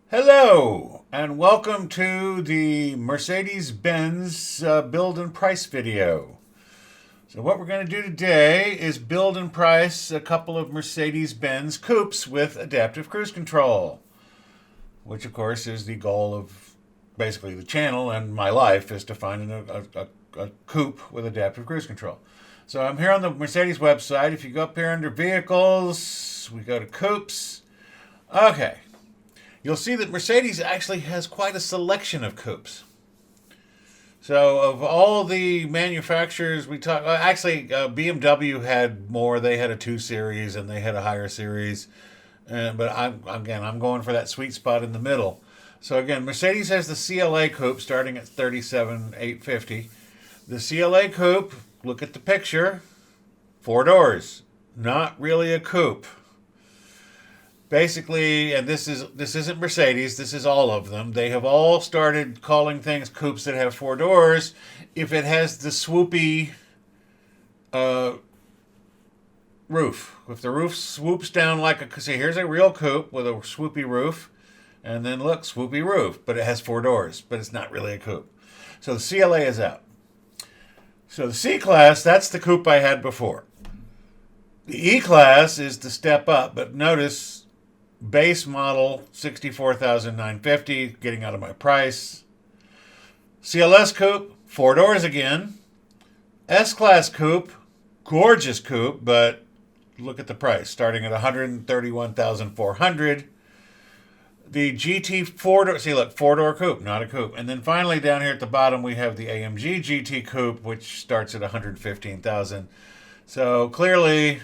Hello, and welcome to the Mercedes-Benz build and price video. So what we're going to do today is build and price a couple of Mercedes-Benz Coupes with adaptive cruise control, which of course is the goal of basically the channel and my life is to find a coupe with adaptive cruise control. So I'm here on the Mercedes website. If you go up here under vehicles, we go to coupes. Okay. You'll see that Mercedes actually has quite a selection of coupes. So, of all the manufacturers we talk, BMW had more. They had a 2 Series and they had a higher series. But I'm going for that sweet spot in the middle. So again, Mercedes has the CLA coupe starting at $37,850. The CLA coupe, look at the picture, 4 doors, not really a coupe. Basically, and this isn't Mercedes, this is all of them. They have all started calling things coupes that have 4 doors if it has the swoopy roof. If the roof swoops down like a, see, here's a real coupe with a swoopy roof, and then look, swoopy roof, but it has 4 doors, but it's not really a coupe. So the CLA is out. So the C-Class, that's the coupe I had before. The E-Class is the step up, but notice base model $64,950, getting out of my price. CLS coupe, 4 doors again. S-Class coupe, gorgeous coupe, but look at the price, starting at $131,400. The GT 4-door, see look, 4-door coupe, not a coupe. And then finally down here at the bottom we have the AMG GT coupe, which starts at $115,000. So clearly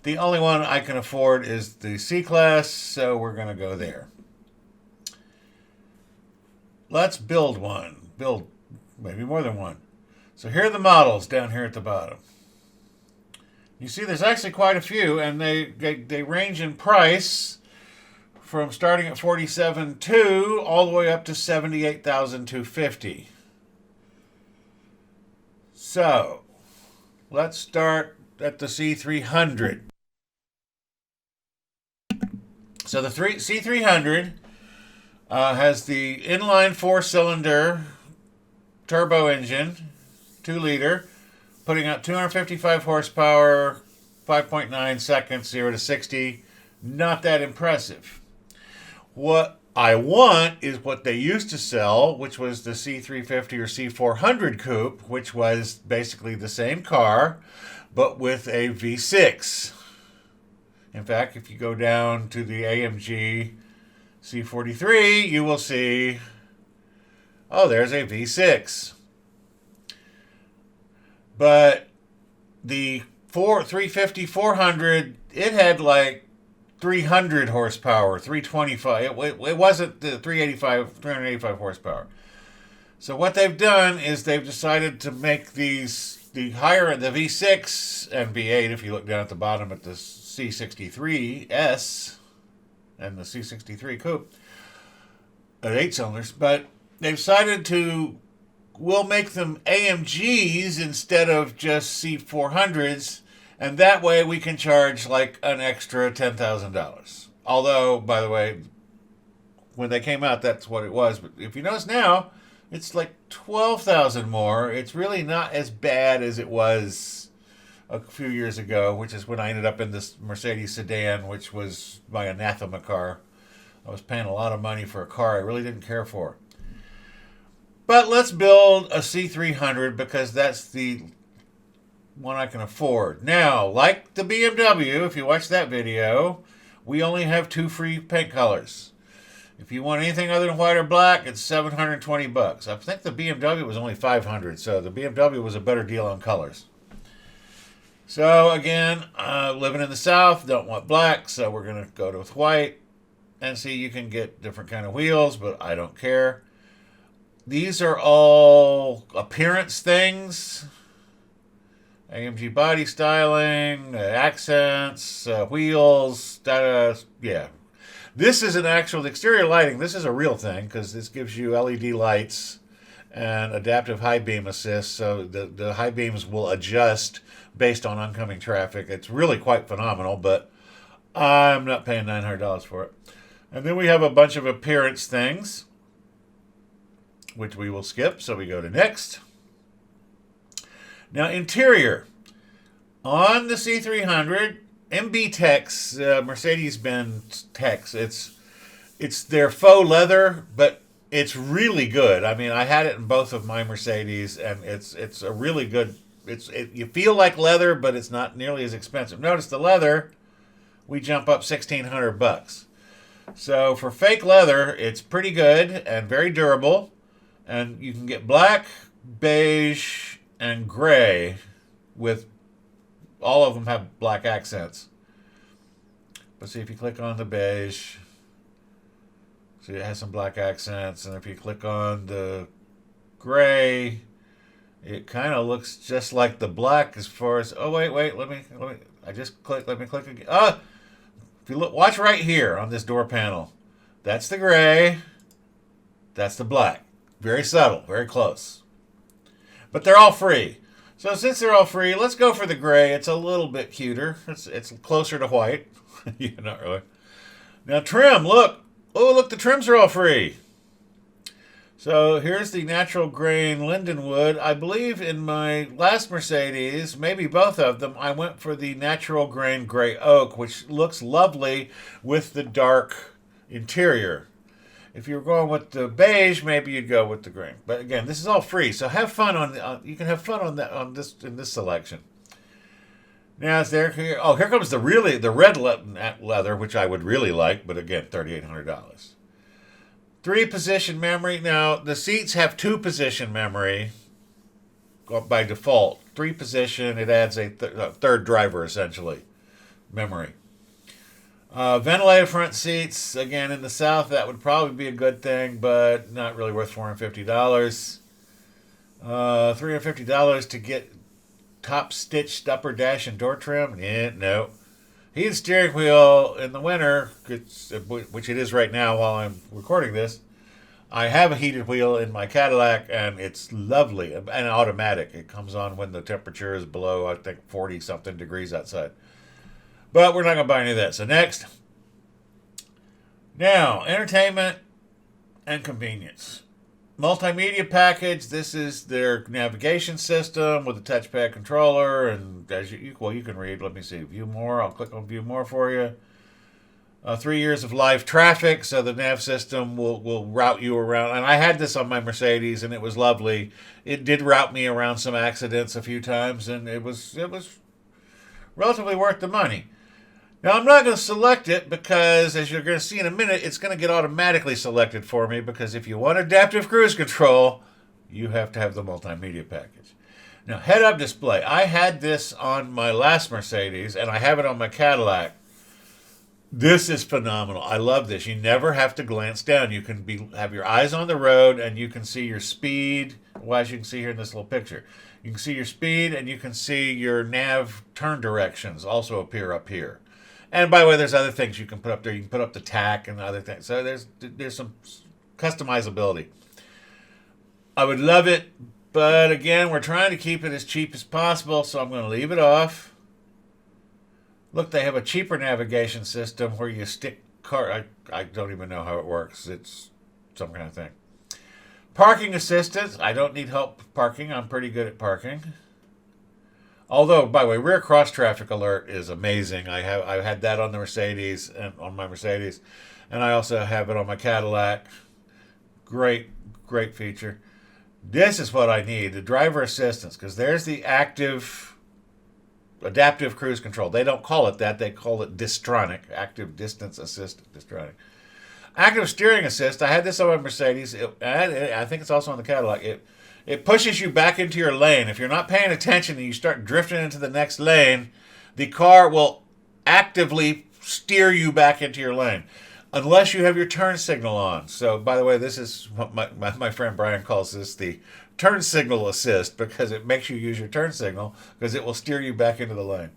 the only one I can afford is the C-Class, so we're going to go there. Let's build one. Build maybe more than one. So here are the models down here at the bottom. You see there's actually quite a few, and they range in price from starting at $47,200 all the way up to $78,250. So let's start at the C300. So the C300 has the inline 4-cylinder turbo engine, 2-liter, putting out 255 horsepower, 5.9 seconds, 0 to 60. Not that impressive. What I want is what they used to sell, which was the C350 or C400 coupe, which was basically the same car, but with a V6. In fact, if you go down to the AMG C43, you will see, oh, there's a V6. But the 350 400, it had like 300 horsepower, 325. It wasn't the 385 horsepower. So what they've done is they've decided to make these, the V6 and V8, if you look down at the bottom at the C63S and the C63 coupe, at 8 cylinders, but they've decided to, we'll make them AMGs instead of just C400s, and that way we can charge like an extra $10,000. Although, by the way, when they came out, that's what it was. But if you notice now, it's like $12,000 more. It's really not as bad as it was a few years ago, which is when I ended up in this Mercedes sedan, which was my anathema car. I was paying a lot of money for a car I really didn't care for. But let's build a C300 because that's the one I can afford. Now, like the BMW, if you watch that video, we only have 2 free paint colors. If you want anything other than white or black, it's $720. I think the BMW was only $500, so the BMW was a better deal on colors. So again, living in the South, don't want black, so we're going to go with white. And see, you can get different kind of wheels, but I don't care. These are all appearance things. AMG body styling, accents, wheels, yeah. This is an actual exterior lighting. This is a real thing because this gives you LED lights and adaptive high beam assist, so the high beams will adjust based on oncoming traffic. It's really quite phenomenal, but I'm not paying $900 for it. And then we have a bunch of appearance things, which we will skip, so we go to next. Now, interior. On the C300, MB Tech's, Mercedes-Benz Tech's, it's their faux leather, but it's really good. I mean, I had it in both of my Mercedes, and it's a really good. You feel like leather, but it's not nearly as expensive. Notice the leather, we jump up $1,600. So for fake leather, it's pretty good and very durable, and you can get black, beige, and gray with all of them have black accents. But see, if you click on the beige, see it has some black accents, and if you click on the gray, it kind of looks just like the black as far as, oh wait, let me, I just click, let me click again. If you look, watch right here on this door panel. That's the gray, that's the black. Very subtle, very close. But they're all free. So since they're all free, let's go for the gray. It's a little bit cuter. It's closer to white. Yeah, not really. Now trim, look. Oh, look, the trims are all free. So here's the natural grain lindenwood. I believe in my last Mercedes, maybe both of them, I went for the natural grain gray oak, which looks lovely with the dark interior. If you were going with the beige, maybe you'd go with the green. But again, this is all free, so have fun you can have fun on this in this selection. Now it's there. Here comes the red leather, which I would really like, but again, $3,800. 3-position memory. Now the seats have 2-position memory by default. 3-position. It adds a third driver essentially memory. Ventilated front seats, again, in the South, that would probably be a good thing, but not really worth $450. $350 to get top-stitched upper dash and door trim? No. Heated steering wheel in the winter, which it is right now while I'm recording this. I have a heated wheel in my Cadillac, and it's lovely and automatic. It comes on when the temperature is below, I think, 40-something degrees outside. But we're not going to buy any of that. So next. Now, entertainment and convenience. Multimedia package. This is their navigation system with a touchpad controller. And as you can read. Let me see. View more. I'll click on view more for you. 3 years of live traffic. So the nav system will route you around. And I had this on my Mercedes, and it was lovely. It did route me around some accidents a few times, and it was relatively worth the money. Now, I'm not going to select it because, as you're going to see in a minute, it's going to get automatically selected for me because if you want adaptive cruise control, you have to have the multimedia package. Now, head-up display. I had this on my last Mercedes, and I have it on my Cadillac. This is phenomenal. I love this. You never have to glance down. You can have your eyes on the road, and you can see your speed. Well, as you can see here in this little picture. You can see your speed, and you can see your nav turn directions also appear up here. And by the way, there's other things you can put up there. You can put up the tack and other things. So there's some customizability. I would love it, but again, we're trying to keep it as cheap as possible, so I'm going to leave it off. Look, they have a cheaper navigation system where you stick car. I don't even know how it works. It's some kind of thing. Parking assistance. I don't need help parking. I'm pretty good at parking. Although, by the way, rear cross traffic alert is amazing. I had that on the Mercedes and on my Mercedes, and I also have it on my Cadillac. Great feature. This is what I need: the driver assistance, because there's the adaptive cruise control. They don't call it that; they call it Distronic, active distance assist, Distronic. Active steering assist. I had this on my Mercedes. I think it's also on the Cadillac. It pushes you back into your lane. If you're not paying attention and you start drifting into the next lane, the car will actively steer you back into your lane, unless you have your turn signal on. So, by the way, this is what my friend Brian calls this the turn signal assist, because it makes you use your turn signal because it will steer you back into the lane.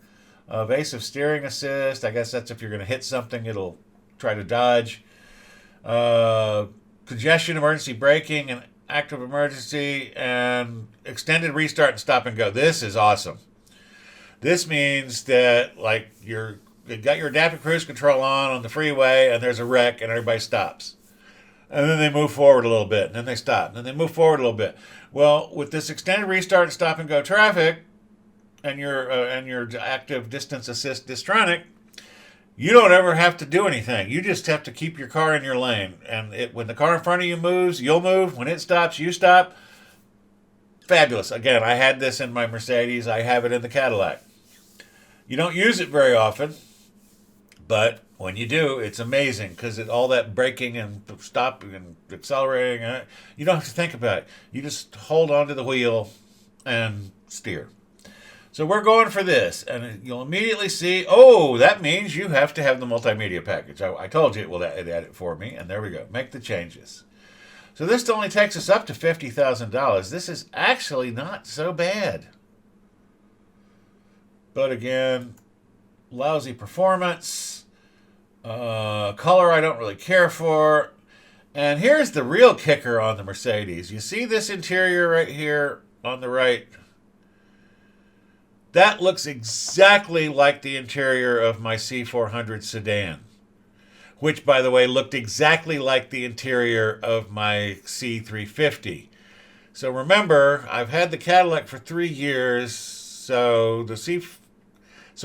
Evasive steering assist. I guess that's if you're going to hit something, it'll try to dodge. Congestion emergency braking and active emergency, and extended restart and stop and go. This is awesome. This means that, like, you're you got your adaptive cruise control on the freeway, and there's a wreck, and everybody stops. And then they move forward a little bit, and then they stop, and then they move forward a little bit. Well, with this extended restart and stop and go traffic, and your active distance assist Distronic, you don't ever have to do anything. You just have to keep your car in your lane. And when the car in front of you moves, you'll move. When it stops, you stop. Fabulous. Again, I had this in my Mercedes. I have it in the Cadillac. You don't use it very often, but when you do, it's amazing because all that braking and stopping and accelerating, you don't have to think about it. You just hold onto the wheel and steer. So we're going for this, and you'll immediately see, oh, that means you have to have the multimedia package. I told you it will add it for me, and there we go. Make the changes. So this only takes us up to $50,000. This is actually not so bad. But again, lousy performance. Color I don't really care for. And here's the real kicker on the Mercedes. You see this interior right here on the right? That looks exactly like the interior of my C400 sedan, which, by the way, looked exactly like the interior of my C350. So remember, I've had the Cadillac for 3 years, so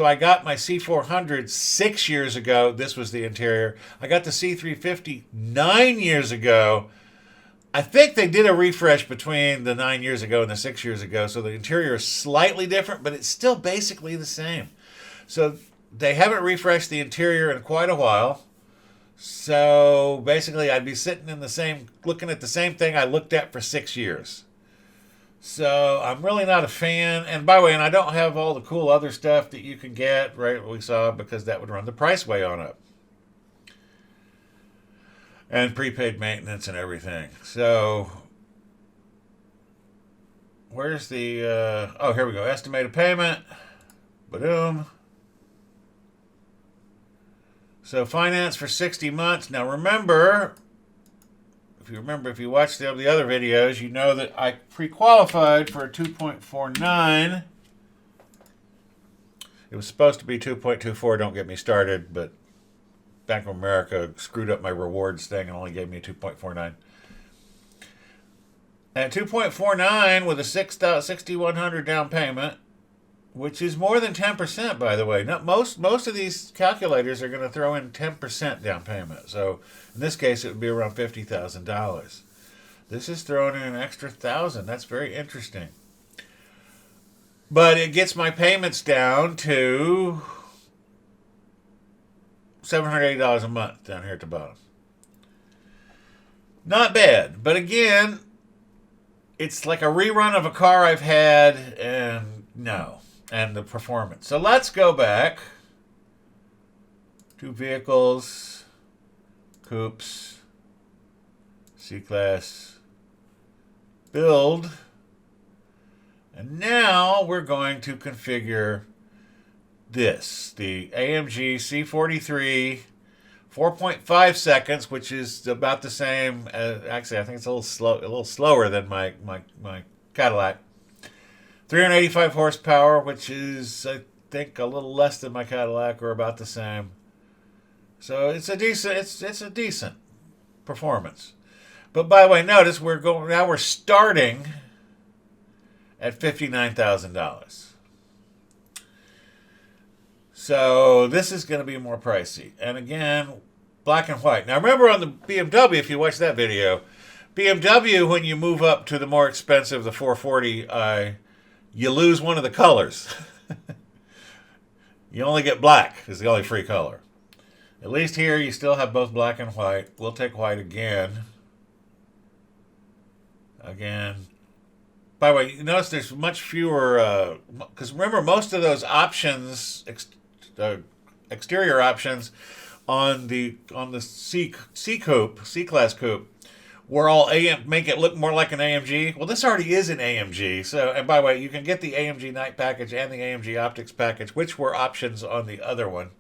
I got my C400 6 years ago. This was the interior. I got the C350 9 years ago. I think they did a refresh between the 9 years ago and the 6 years ago, so the interior is slightly different, but it's still basically the same. So they haven't refreshed the interior in quite a while. So basically, I'd be looking at the same thing I looked at for 6 years. So I'm really not a fan. And by the way, I don't have all the cool other stuff that you can get, right? We saw, because that would run the price way on up. And prepaid maintenance and everything. So, where's the, oh, here we go. Estimated payment. Ba-doom. So, finance for 60 months. Now, remember, if you watched the other videos, you know that I pre-qualified for a 2.49. It was supposed to be 2.24, don't get me started, but Bank of America screwed up my rewards thing and only gave me a 2.49. And 2.49 with a $6,100 down payment, which is more than 10%, by the way. Not most of these calculators are going to throw in 10% down payment. So in this case, it would be around $50,000. This is throwing in an extra $1,000. That's very interesting. But it gets my payments down to $780 a month down here at the bottom. Not bad. But again, it's like a rerun of a car I've had, and no. And the performance. So let's go back to vehicles, coupes, C-Class, build. And now we're going to configure this, the AMG C43, 4.5 seconds, which is about the same as, actually I think it's a little slower than my Cadillac. 385 horsepower, which is I think a little less than my Cadillac, or about the same. So it's a decent performance. But by the way, notice we're starting at $59,000. So this is going to be more pricey. And again, black and white. Now remember on the BMW, if you watch that video, BMW, when you move up to the more expensive, the 440i, you lose one of the colors. You only get black is the only free color. At least here you still have both black and white. We'll take white again. By the way, you notice there's much fewer, because remember most of those options, exterior options on the C-Class Coupe were all make it look more like an AMG. Well, this already is an AMG. So, and by the way, you can get the AMG Night package and the AMG Optics package, which were options on the other one.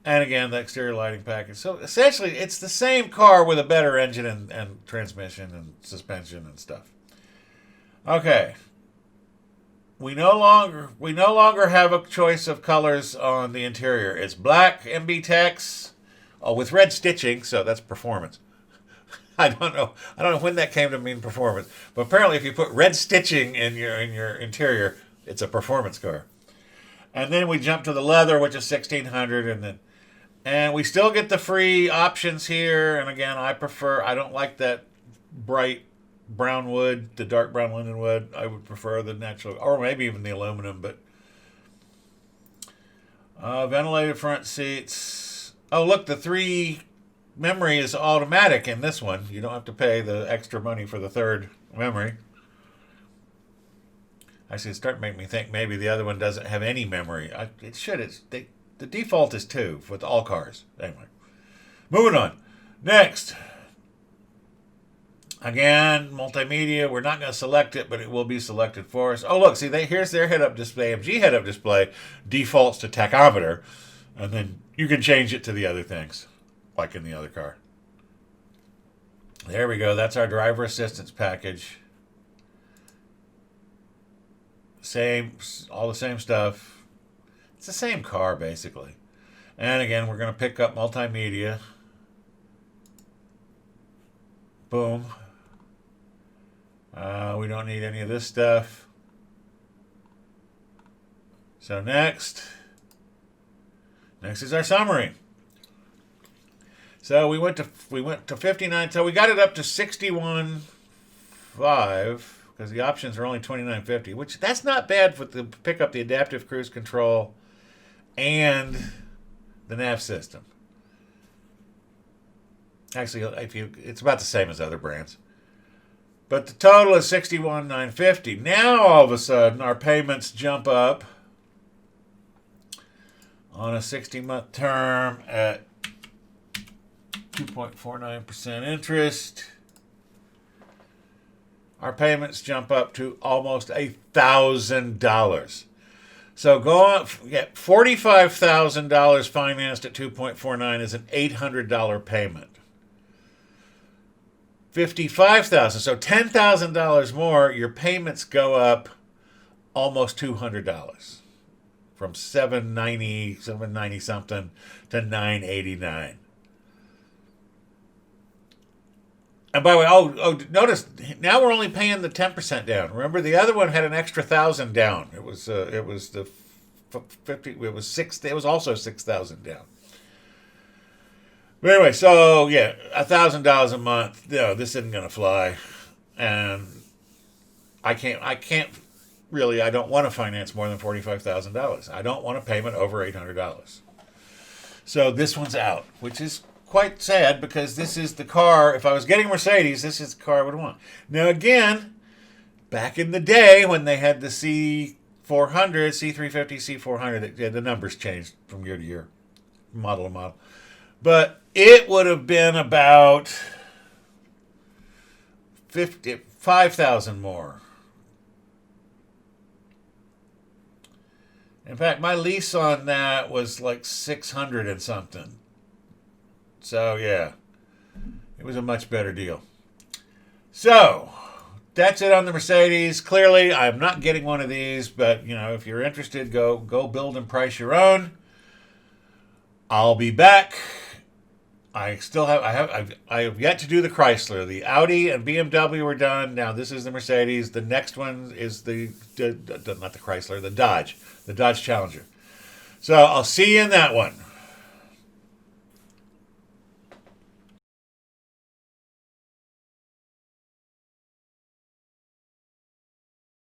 And again, the exterior lighting package. So essentially, it's the same car with a better engine and transmission and suspension and stuff. Okay. we no longer have a choice of colors on the interior. It's black MB Tex, with red stitching, so that's performance. I don't know when that came to mean performance, but apparently if you put red stitching in your interior, it's a performance car. And then we jump to the leather, which is 1600, and we still get the free options here. And again, I don't like that bright brown wood, the dark brown linden wood. I would prefer the natural, or maybe even the aluminum. But ventilated front seats. Oh, look, the 3 memory is automatic in this one. You don't have to pay the extra money for the 3rd memory. Actually, it's starting to make me think maybe the other one doesn't have any memory. It should. The default is 2 with all cars. Anyway, moving on. Next. Again, multimedia. We're not going to select it, but it will be selected for us. Oh, look. See, here's their head-up display. AMG head-up display defaults to tachometer. And then you can change it to the other things, like in the other car. There we go. That's our driver assistance package. All the same stuff. It's the same car, basically. And again, we're going to pick up multimedia. Boom. We don't need any of this stuff. So next is our summary. So we went to 59. So we got it up to 61.5 because the options are only 29.50, which that's not bad for to pick up the adaptive cruise control and the nav system. Actually, it's about the same as other brands. But the total is 61,950. Now all of a sudden our payments jump up on a 60-month term at 2.49% interest. Our payments jump up to almost $1,000. So get $45,000 financed at 2.49 is an $800 payment. $55,000, so $10,000 more. Your payments go up almost $200, from $790 something to $989. And by the way, notice now we're only paying the 10% down. Remember, the other one had an extra $1,000 down. It was the 50. It was six. It was also $6,000 down. But anyway, so yeah, $1,000 a month. No, this isn't gonna fly, and I can't really. I don't want to finance more than $45,000. I don't want a payment over $800. So this one's out, which is quite sad because this is the car. If I was getting Mercedes, this is the car I would want. Now again, back in the day when they had the C400, C350, C400, the numbers changed from year to year, model to model. But it would have been about 5,000 more. In fact, my lease on that was like 600 and something. So yeah, it was a much better deal. So that's it on the Mercedes. Clearly, I'm not getting one of these, but if you're interested, go build and price your own. I'll be back. I have yet to do the Chrysler. The Audi and BMW were done. Now this is the Mercedes. The next one is not the Chrysler, the Dodge Challenger. So I'll see you in that one.